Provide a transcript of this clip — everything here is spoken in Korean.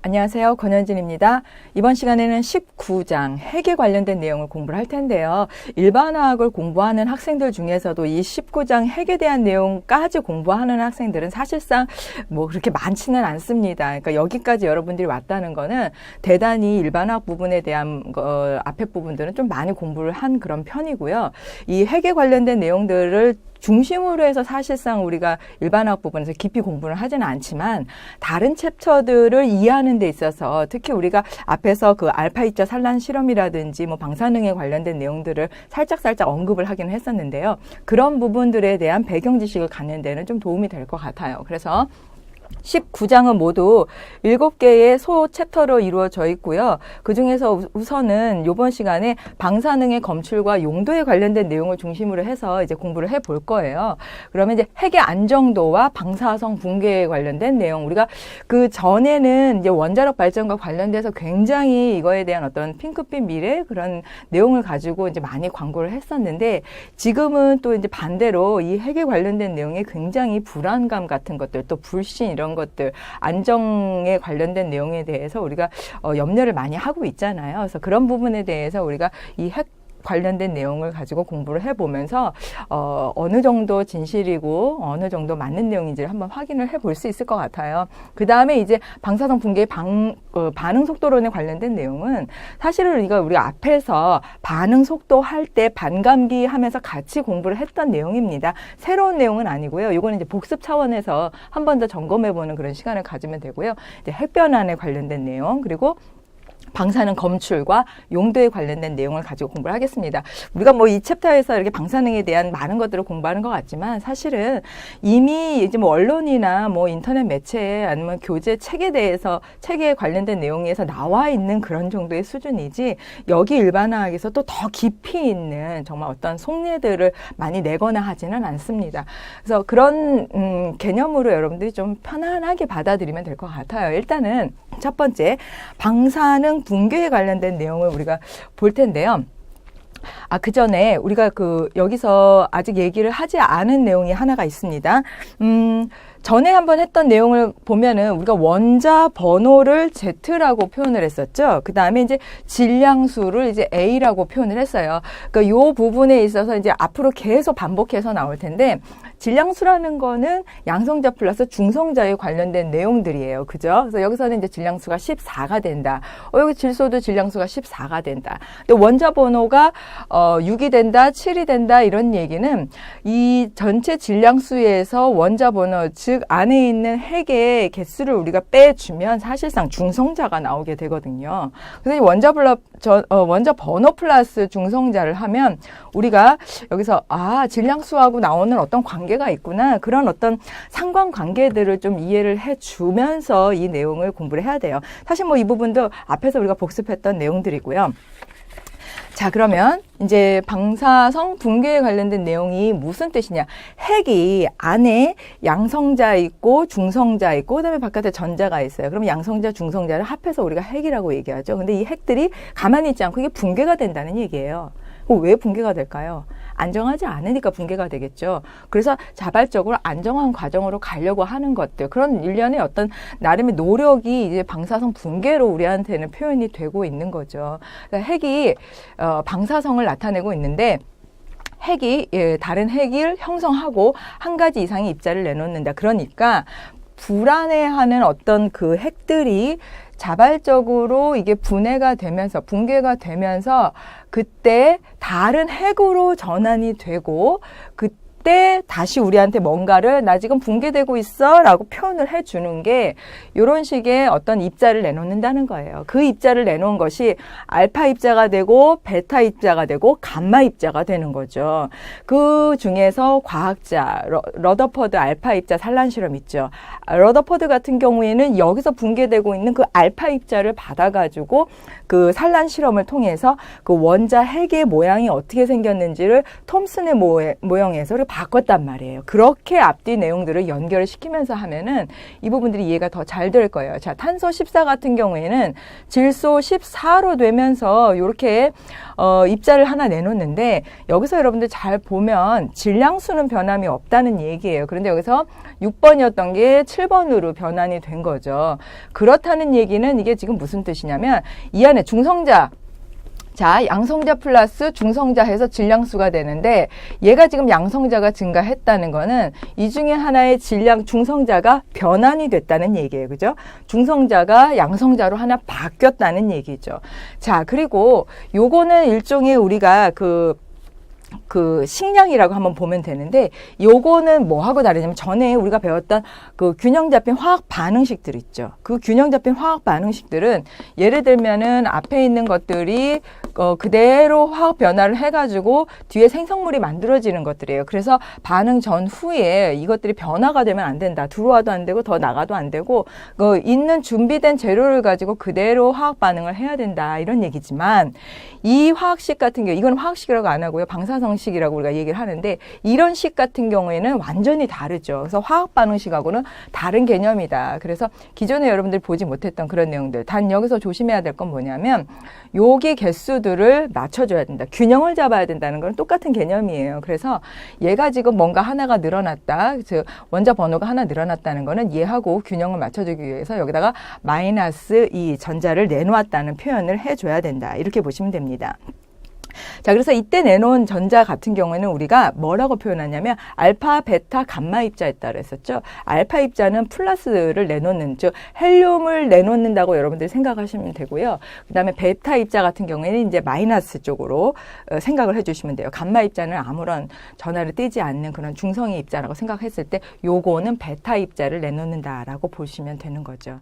안녕하세요. 권현진입니다. 이번 시간에는 19장 핵에 관련된 내용을 공부를 할 텐데요. 일반화학을 공부하는 학생들 중에서도 이 19장 핵에 대한 내용까지 공부하는 학생들은 사실상 뭐 그렇게 많지는 않습니다. 그러니까 여기까지 여러분들이 왔다는 거는 대단히 일반화학 부분에 대한 앞에 부분들은 좀 많이 공부를 한 그런 편이고요. 이 핵에 관련된 내용들을 중심으로 해서 사실상 우리가 일반화학 부분에서 깊이 공부를 하지는 않지만 다른 챕터들을 이해하는 데 있어서 특히 우리가 앞에서 그 알파 입자 산란 실험이라든지 뭐 방사능에 관련된 내용들을 살짝 언급을 하기는 했었는데요. 그런 부분들에 대한 배경 지식을 갖는 데는 좀 도움이 될 것 같아요. 그래서 19장은 모두 7개의 소 챕터로 이루어져 있고요. 그중에서 우선은 이번 시간에 방사능의 검출과 용도에 관련된 내용을 중심으로 해서 이제 공부를 해볼 거예요. 그러면 이제 핵의 안정도와 방사성 붕괴에 관련된 내용, 우리가 그 전에는 이제 원자력 발전과 관련돼서 굉장히 이거에 대한 어떤 핑크빛 미래 그런 내용을 가지고 이제 많이 광고를 했었는데, 지금은 또 이제 반대로 이 핵에 관련된 내용에 굉장히 불안감 같은 것들, 또 불신 이런 것들, 안정에 관련된 내용에 대해서 우리가 염려를 많이 하고 있잖아요. 그래서 그런 부분에 대해서 우리가 이 핵 관련된 내용을 가지고 공부를 해보면서 어느 정도 진실이고 어느 정도 맞는 내용인지를 한번 확인을 해볼 수 있을 것 같아요. 그 다음에 이제 방사성 붕괴 반응 속도론에 관련된 내용은 사실은 우리가 앞에서 반응 속도 할 때 반감기 하면서 같이 공부를 했던 내용입니다. 새로운 내용은 아니고요. 이거는 이제 복습 차원에서 한 번 더 점검해보는 그런 시간을 가지면 되고요. 이제 핵변환에 관련된 내용, 그리고 방사능 검출과 용도에 관련된 내용을 가지고 공부를 하겠습니다. 우리가 뭐 이 챕터에서 이렇게 방사능에 대한 많은 것들을 공부하는 것 같지만 사실은 이미 이제 뭐 언론이나 뭐 인터넷 매체 아니면 교재 책에 관련된 내용에서 나와 있는 그런 정도의 수준이지, 여기 일반화학에서 또 더 깊이 있는 정말 어떤 속내들을 많이 내거나 하지는 않습니다. 그래서 그런 개념으로 여러분들이 좀 편안하게 받아들이면 될 것 같아요. 일단은 첫 번째, 방사능 붕괴에 관련된 내용을 우리가 볼 텐데요. 그 전에 우리가 여기서 아직 얘기를 하지 않은 내용이 하나가 있습니다. 전에 한번 했던 내용을 보면은 우리가 원자 번호를 Z라고 표현을 했었죠. 그 다음에 이제 질량수를 이제 A라고 표현을 했어요. 그러니까 요 부분에 있어서 이제 앞으로 계속 반복해서 나올 텐데, 질량수라는 거는 양성자 플러스 중성자에 관련된 내용들이에요. 그죠? 그래서 여기서는 이제 질량수가 14가 된다. 여기 질소도 질량수가 14가 된다. 근데 원자 번호가 6이 된다, 7이 된다, 이런 얘기는 이 전체 질량수에서 원자 번호, 즉 안에 있는 핵의 개수를 우리가 빼주면 사실상 중성자가 나오게 되거든요. 그래서 원자 번호 플러스 중성자를 하면 우리가 여기서 질량수하고 나오는 어떤 관계가 있구나, 그런 어떤 상관관계들을 좀 이해를 해주면서 이 내용을 공부를 해야 돼요. 사실 뭐 이 부분도 앞에서 우리가 복습했던 내용들이고요. 자, 그러면 이제 방사성 붕괴에 관련된 내용이 무슨 뜻이냐. 핵이 안에 양성자 있고 중성자 있고 그다음에 바깥에 전자가 있어요. 그러면 양성자, 중성자를 합해서 우리가 핵이라고 얘기하죠. 근데 이 핵들이 가만히 있지 않고 이게 붕괴가 된다는 얘기예요. 왜 붕괴가 될까요? 안정하지 않으니까 붕괴가 되겠죠. 그래서 자발적으로 안정한 과정으로 가려고 하는 것들, 그런 일련의 어떤 나름의 노력이 이제 방사성 붕괴로 우리한테는 표현이 되고 있는 거죠. 그러니까 핵이 방사성을 나타내고 있는데, 핵이 다른 핵을 형성하고 한 가지 이상의 입자를 내놓는다. 그러니까 불안해하는 어떤 그 핵들이 자발적으로 이게 분해가 되면서, 붕괴가 되면서 그때 다른 핵으로 전환이 되고, 그때 다시 우리한테 뭔가를 나 지금 붕괴되고 있어 라고 표현을 해주는 게 이런 식의 어떤 입자를 내놓는다는 거예요. 그 입자를 내놓은 것이 알파 입자가 되고 베타 입자가 되고 감마 입자가 되는 거죠. 그 중에서 과학자 러더퍼드 알파 입자 산란 실험 있죠. 러더퍼드 같은 경우에는 여기서 붕괴되고 있는 그 알파 입자를 받아가지고 그 산란 실험을 통해서 그 원자 핵의 모양이 어떻게 생겼는지를 톰슨의 모형에서 바꿨단 말이에요. 그렇게 앞뒤 내용들을 연결을 시키면서 하면은 이 부분들이 이해가 더 잘 될 거예요. 자, 탄소 14 같은 경우에는 질소 14로 되면서 이렇게 입자를 하나 내놓는데 여기서 여러분들 잘 보면 질량수는 변함이 없다는 얘기예요. 그런데 여기서 6번이었던 게 7번으로 변환이 된 거죠. 그렇다는 얘기는 이게 지금 무슨 뜻이냐면 이 안에 중성자, 자, 양성자 플러스 중성자 해서 질량수가 되는데 얘가 지금 양성자가 증가했다는 거는 이 중에 하나의 질량 중성자가 변환이 됐다는 얘기예요. 그죠? 중성자가 양성자로 하나 바뀌었다는 얘기죠. 자, 그리고 요거는 일종의 우리가 그 식량이라고 한번 보면 되는데 요거는 뭐하고 다르냐면 전에 우리가 배웠던 그 균형 잡힌 화학 반응식들 있죠. 그 균형 잡힌 화학 반응식들은 예를 들면은 앞에 있는 것들이 그대로 화학 변화를 해가지고 뒤에 생성물이 만들어지는 것들이에요. 그래서 반응 전후에 이것들이 변화가 되면 안 된다. 들어와도 안 되고 더 나가도 안 되고 있는 준비된 재료를 가지고 그대로 화학 반응을 해야 된다. 이런 얘기지만 이 화학식 같은 경우 이건 화학식이라고 안 하고요. 방사성식이라고 우리가 얘기를 하는데 이런 식 같은 경우에는 완전히 다르죠. 그래서 화학 반응식하고는 다른 개념이다. 그래서 기존에 여러분들이 보지 못했던 그런 내용들. 단 여기서 조심해야 될 건 뭐냐면 여기 개수들을 맞춰줘야 된다. 균형을 잡아야 된다는 건 똑같은 개념이에요. 그래서 얘가 지금 뭔가 하나가 늘어났다. 즉 원자 번호가 하나 늘어났다는 거는 얘하고 균형을 맞춰주기 위해서 여기다가 마이너스 이 전자를 내놓았다는 표현을 해줘야 된다. 이렇게 보시면 됩니다. 자, 그래서 이때 내놓은 전자 같은 경우에는 우리가 뭐라고 표현하냐면 알파, 베타, 감마 입자였다 그랬었죠. 알파 입자는 플러스를 내놓는, 즉 헬륨을 내놓는다고 여러분들이 생각하시면 되고요. 그다음에 베타 입자 같은 경우에는 이제 마이너스 쪽으로 생각을 해주시면 돼요. 감마 입자는 아무런 전하를 띄지 않는 그런 중성의 입자라고 생각했을 때 요거는 베타 입자를 내놓는다라고 보시면 되는 거죠.